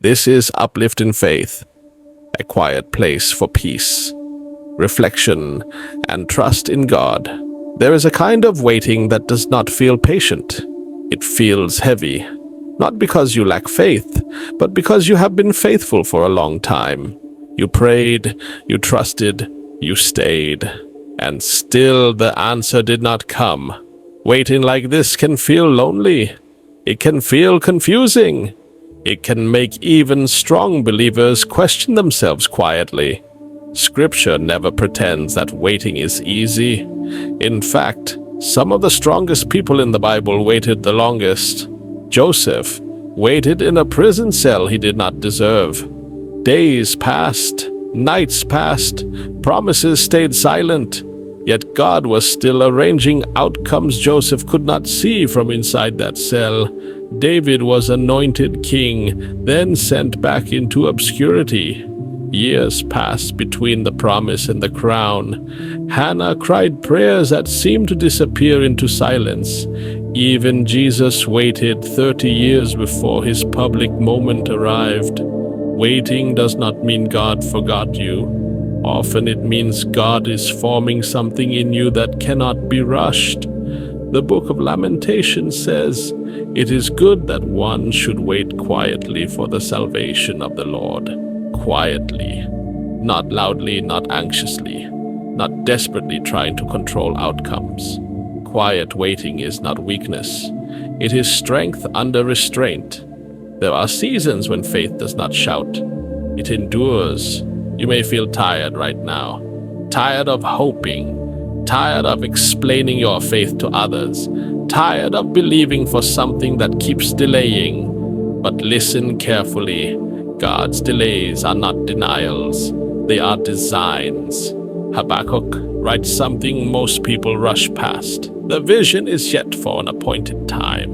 This is Uplifting Faith, a quiet place for peace, reflection, and trust in God. There is a kind of waiting that does not feel patient. It feels heavy, not because you lack faith, but because you have been faithful for a long time. You prayed, you trusted, you stayed, and still the answer did not come. Waiting like this can feel lonely. It can feel confusing. It can make even strong believers question themselves quietly. Scripture never pretends that waiting is easy. In fact, some of the strongest people in the Bible waited the longest. Joseph waited in a prison cell he did not deserve. Days passed, nights passed, promises stayed silent. Yet God was still arranging outcomes Joseph could not see from inside that cell. David was anointed king, then sent back into obscurity. Years passed between the promise and the crown. Hannah cried prayers that seemed to disappear into silence. Even Jesus waited 30 years before his public moment arrived. Waiting does not mean God forgot you. Often it means God is forming something in you that cannot be rushed. The book of Lamentations says, "It is good that one should wait quietly for the salvation of the Lord." Quietly, not loudly, not anxiously, not desperately trying to control outcomes. Quiet waiting is not weakness. It is strength under restraint. There are seasons when faith does not shout. It endures. You may feel tired right now, tired of hoping, tired of explaining your faith to others, tired of believing for something that keeps delaying. But listen carefully. God's delays are not denials, they are designs. Habakkuk writes something most people rush past. The vision is yet for an appointed time.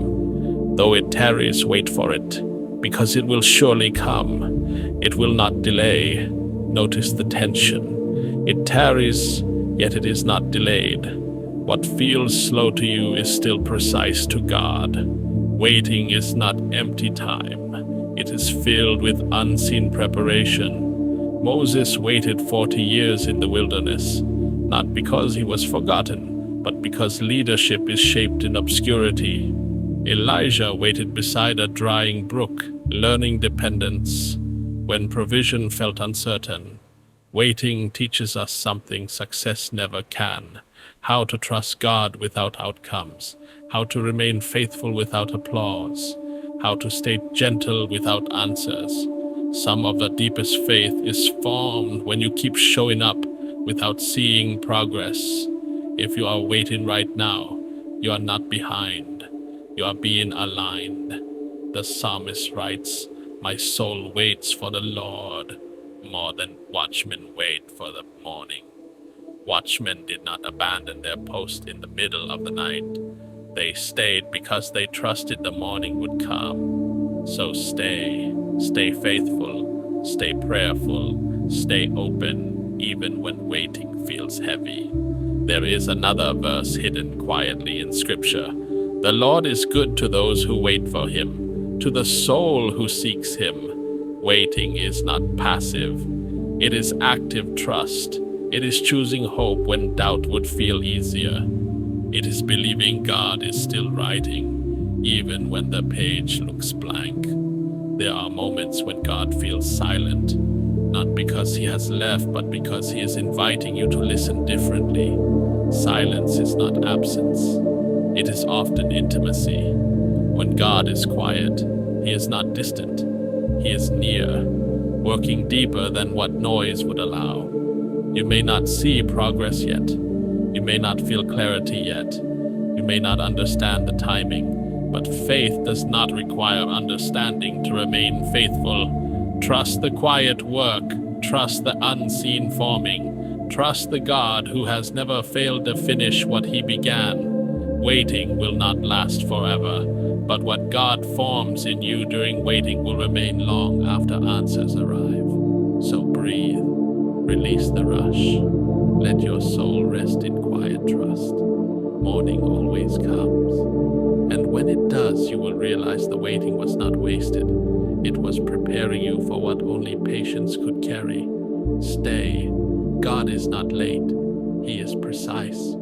Though it tarries, wait for it, because it will surely come. It will not delay. Notice the tension. It tarries, yet it is not delayed. What feels slow to you is still precise to God. Waiting is not empty time. It is filled with unseen preparation. Moses waited 40 years in the wilderness, not because he was forgotten, but because leadership is shaped in obscurity. Elijah waited beside a drying brook, learning dependence when provision felt uncertain. Waiting teaches us something success never can: how to trust God without outcomes, how to remain faithful without applause, how to stay gentle without answers. Some of the deepest faith is formed when you keep showing up without seeing progress. If you are waiting right now, you are not behind. You are being aligned. The psalmist writes, "My soul waits for the Lord more than watchmen wait for the morning." Watchmen did not abandon their post in the middle of the night. They stayed because they trusted the morning would come. So stay faithful, stay prayerful, stay open, even when waiting feels heavy. There is another verse hidden quietly in Scripture. The Lord is good to those who wait for him, to the soul who seeks him. Waiting is not passive. It is active trust. It is choosing hope when doubt would feel easier. It is believing God is still writing, even when the page looks blank. There are moments when God feels silent, not because he has left, but because he is inviting you to listen differently. Silence is not absence. It is often intimacy. When God is quiet, he is not distant. He is near, working deeper than what noise would allow. You may not see progress yet. You may not feel clarity yet. You may not understand the timing, but faith does not require understanding to remain faithful. Trust the quiet work. Trust the unseen forming. Trust the God who has never failed to finish what he began. Waiting will not last forever, but what God forms in you during waiting will remain long after answers arrive. So breathe. Release the rush. Let your soul rest in quiet trust. Morning always comes. And when it does, you will realize the waiting was not wasted. It was preparing you for what only patience could carry. Stay. God is not late. He is precise.